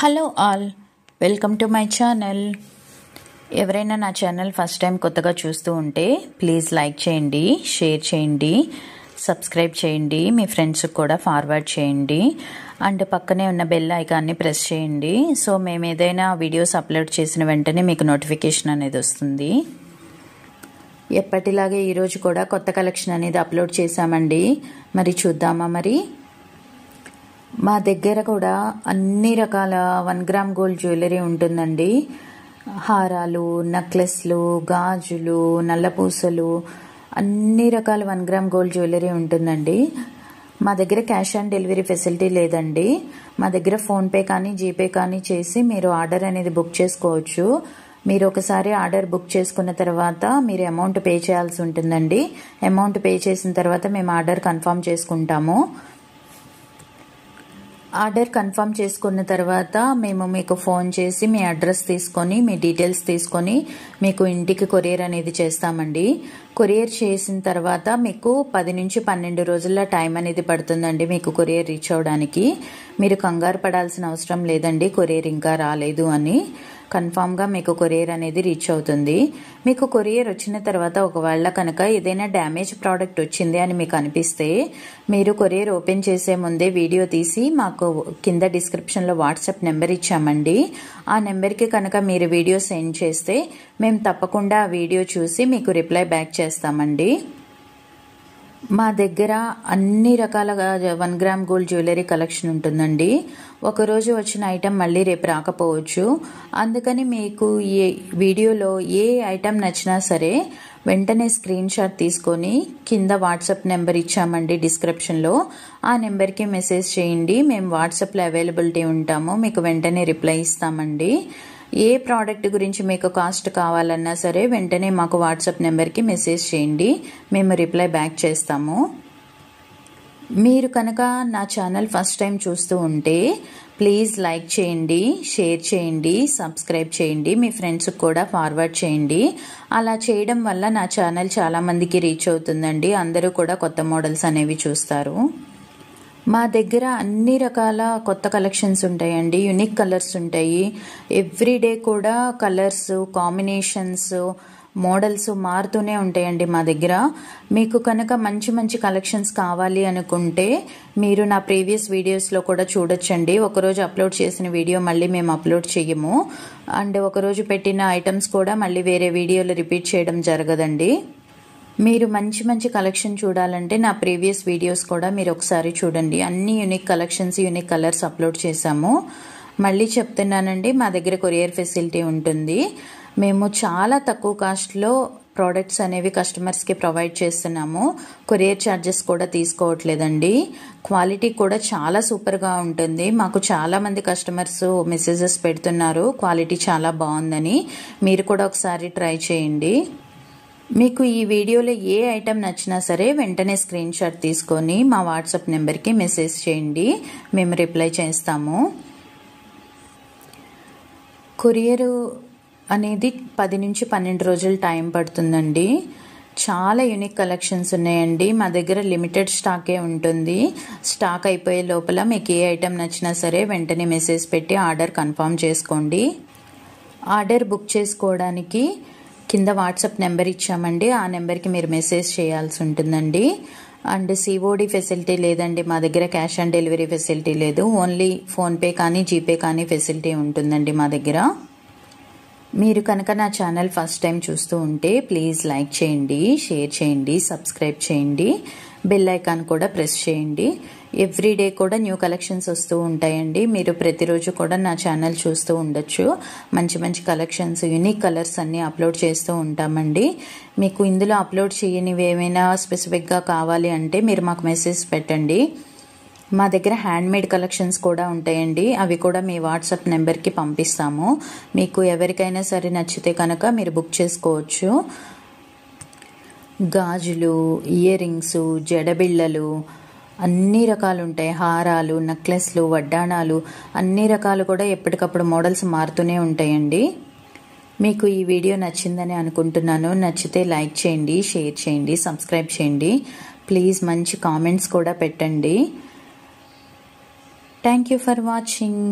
Hello all, welcome to my channel. ఎవరైనా నా channel first time కొత్తగా చూస్తూ ఉంటే ప్లీజ్ లైక్ చేయండి, షేర్ చేయండి, సబ్స్క్రైబ్ చేయండి, మీ ఫ్రెండ్స్కి కూడా ఫార్వర్డ్ చేయండి అండ్ పక్కనే ఉన్న బెల్ ఐకాన్ని ప్రెస్ చేయండి. సో మేము ఏదైనా వీడియోస్ అప్లోడ్ చేసిన వెంటనే మీకు నోటిఫికేషన్ అనేది వస్తుంది. ఎప్పటిలాగే ఈరోజు కూడా కొత్త కలెక్షన్ అనేది అప్లోడ్ చేశామండి. మరి చూద్దామా? మరి మా దగ్గర కూడా అన్ని రకాల 1 గ్రామ్ గోల్డ్ జ్యువెలరీ ఉంటుందండి. హారాలు, నెక్లెస్లు, గాజులు, నల్లపూసలు, అన్ని రకాల 1 గ్రామ్ గోల్డ్ జ్యువెలరీ ఉంటుందండి. మా దగ్గర క్యాష్ ఆన్ డెలివరీ ఫెసిలిటీ లేదండి. మా దగ్గర ఫోన్పే కానీ జీపే కానీ చేసి మీరు ఆర్డర్ అనేది బుక్ చేసుకోవచ్చు. మీరు ఒకసారి ఆర్డర్ బుక్ చేసుకున్న తర్వాత మీరు అమౌంట్ పే చేయాల్సి ఉంటుందండి. అమౌంట్ పే చేసిన తర్వాత మేము ఆర్డర్ కన్ఫర్మ్ చేసుకుంటాము. ఆర్డర్ కన్ఫర్మ్ చేసుకున్న తర్వాత మేము మీకు ఫోన్ చేసి మీ అడ్రస్ తీసుకొని మీ డీటెయిల్స్ తీసుకొని మీకు ఇంటికి కొరియర్ అనేది చేస్తామండి. కొరియర్ చేసిన తర్వాత మీకు 10 నుంచి 12 రోజుల టైం అనేది పడుతుందండి మీకు కొరియర్ రీచ్ అవడానికి. మీరు కంగారు పడాల్సిన అవసరం లేదండి కొరియర్ ఇంకా రాలేదు అని. కన్ఫామ్గా మీకు కొరియర్ అనేది రీచ్ అవుతుంది. మీకు కొరియర్ వచ్చిన తర్వాత ఒకవేళ కనుక ఏదైనా డ్యామేజ్ ప్రోడక్ట్ వచ్చింది అని మీకు అనిపిస్తే మీరు కొరియర్ ఓపెన్ చేసే ముందే వీడియో తీసి మాకు కింద డిస్క్రిప్షన్లో వాట్సాప్ నెంబర్ ఇచ్చామండి. ఆ నెంబర్కి కనుక మీరు వీడియో సెండ్ చేస్తే మేము తప్పకుండా ఆ వీడియో చూసి మీకు రిప్లై బ్యాక్ చేస్తామండి. మా దగ్గర అన్ని రకాల 1 గ్రామ్ గోల్డ్ జ్యువెలరీ కలెక్షన్ ఉంటుందండి. ఒకరోజు వచ్చిన ఐటెం మళ్ళీ రేపు రాకపోవచ్చు. అందుకని మీకు ఈ వీడియోలో ఏ ఐటెం నచ్చినా సరే వెంటనే స్క్రీన్ షాట్ తీసుకొని కింద వాట్సాప్ నెంబర్ ఇచ్చామండి డిస్క్రిప్షన్లో. ఆ నెంబర్కి మెసేజ్ చేయండి. మేము వాట్సాప్లో అవైలబిలిటీ ఉంటాము. మీకు వెంటనే రిప్లై ఇస్తామండి. ఏ ప్రోడక్ట్ గురించి మీకు కాస్ట్ కావాలన్నా సరే వెంటనే మాకు వాట్సాప్ నెంబర్కి మెసేజ్ చేయండి. మేము రిప్లై బ్యాక్ చేస్తాము. మీరు కనుక నా ఛానల్ ఫస్ట్ టైం చూస్తూ ఉంటే ప్లీజ్ లైక్ చేయండి, షేర్ చేయండి, సబ్స్క్రైబ్ చేయండి, మీ ఫ్రెండ్స్కి కూడా ఫార్వర్డ్ చేయండి. అలా చేయడం వల్ల నా ఛానల్ చాలామందికి రీచ్ అవుతుందండి. అందరూ కూడా కొత్త మోడల్స్ అనేవి చూస్తారు. మా దగ్గర అన్ని రకాల కొత్త కలెక్షన్స్ ఉంటాయండి. యూనిక్ కలర్స్ ఉంటాయి. ఎవ్రీడే కూడా కలర్స్, కాంబినేషన్స్, మోడల్స్ మారుతూనే ఉంటాయండి మా దగ్గర. మీకు కనుక మంచి మంచి కలెక్షన్స్ కావాలి అనుకుంటే మీరు నా ప్రీవియస్ వీడియోస్లో కూడా చూడొచ్చండి. ఒకరోజు అప్లోడ్ చేసిన వీడియో మళ్ళీ మేము అప్లోడ్ చేయము. అండ్ ఒకరోజు పెట్టిన ఐటమ్స్ కూడా మళ్ళీ వేరే వీడియోలో రిపీట్ చేయడం జరగదండి. మీరు మంచి మంచి కలెక్షన్ చూడాలంటే నా ప్రీవియస్ వీడియోస్ కూడా మీరు ఒకసారి చూడండి. అన్ని unique collections, unique colours upload చేశాము. మళ్ళీ చెప్తున్నానండి, మా దగ్గర కొరియర్ ఫెసిలిటీ ఉంటుంది. మేము చాలా తక్కువ కాస్ట్లో ప్రోడక్ట్స్ అనేవి కస్టమర్స్కి ప్రొవైడ్ చేస్తున్నాము. కొరియర్ ఛార్జెస్ కూడా తీసుకోవట్లేదండి. క్వాలిటీ కూడా చాలా సూపర్గా ఉంటుంది. మాకు చాలామంది కస్టమర్స్ మెసేజెస్ పెడుతున్నారు క్వాలిటీ చాలా బాగుందని. మీరు కూడా ఒకసారి ట్రై చేయండి. మీకు ఈ వీడియోలో ఏ ఐటెం నచ్చినా సరే వెంటనే స్క్రీన్ షాట్ తీసుకొని మా వాట్సాప్ నెంబర్కి మెసేజ్ చేయండి. మేము రిప్లై చేస్తాము. కొరియర్ అనేది 10 నుంచి 12 రోజులు టైం పడుతుందండి. చాలా యూనిక్ కలెక్షన్స్ ఉన్నాయండి. మా దగ్గర లిమిటెడ్ స్టాకే ఉంటుంది. స్టాక్ అయిపోయే లోపల మీకు ఏ ఐటెం నచ్చినా సరే వెంటనే మెసేజ్ పెట్టి ఆర్డర్ కన్ఫర్మ్ చేసుకోండి. ఆర్డర్ బుక్ చేసుకోవడానికి కింద వాట్సాప్ నెంబర్ ఇచ్చామండి. ఆ నెంబర్కి మీరు మెసేజ్ చేయాల్సి ఉంటుందండి. అండ్ సిఓడి ఫెసిలిటీ లేదండి మా దగ్గర. క్యాష్ ఆన్ డెలివరీ ఫెసిలిటీ లేదు. ఓన్లీ ఫోన్పే కానీ జీపే కానీ ఫెసిలిటీ ఉంటుందండి మా దగ్గర. మీరు కనుక నా ఛానల్ ఫస్ట్ టైం చూస్తూ ఉంటే ప్లీజ్ లైక్ చేయండి, షేర్ చేయండి, సబ్స్క్రైబ్ చేయండి, బెల్ ఐకాన్ కూడా ప్రెస్ చేయండి. ఎవ్రీడే కూడా న్యూ కలెక్షన్స్ వస్తూ ఉంటాయండి. మీరు ప్రతిరోజు కూడా నా ఛానల్ చూస్తూ ఉండొచ్చు. మంచి మంచి కలెక్షన్స్, యూనిక్ కలర్స్ అన్నీ అప్లోడ్ చేస్తూ ఉంటామండి. మీకు ఇందులో అప్లోడ్ చేయనివి ఏమైనా స్పెసిఫిక్గా కావాలి అంటే మీరు మాకు మెసేజ్ పెట్టండి. మా దగ్గర హ్యాండ్మేడ్ కలెక్షన్స్ కూడా ఉంటాయండి. అవి కూడా మీ వాట్సాప్ నెంబర్కి పంపిస్తాము. మీకు ఎవరికైనా సరే నచ్చితే కనుక మీరు బుక్ చేసుకోవచ్చు. గాజులు, ఇయర్ రింగ్స్, జడబిళ్ళలు అన్ని రకాలు ఉంటాయి. హారాలు, నెక్లెస్లు, వడ్డాణాలు అన్ని రకాలు కూడా ఎప్పటికప్పుడు మోడల్స్ మారుతూనే ఉంటాయండి. మీకు ఈ వీడియో నచ్చిందని అనుకుంటున్నాను. నచ్చితే లైక్ చేయండి, షేర్ చేయండి, సబ్స్క్రైబ్ చేయండి. ప్లీజ్ మంచి కామెంట్స్ కూడా పెట్టండి. Thank you for watching.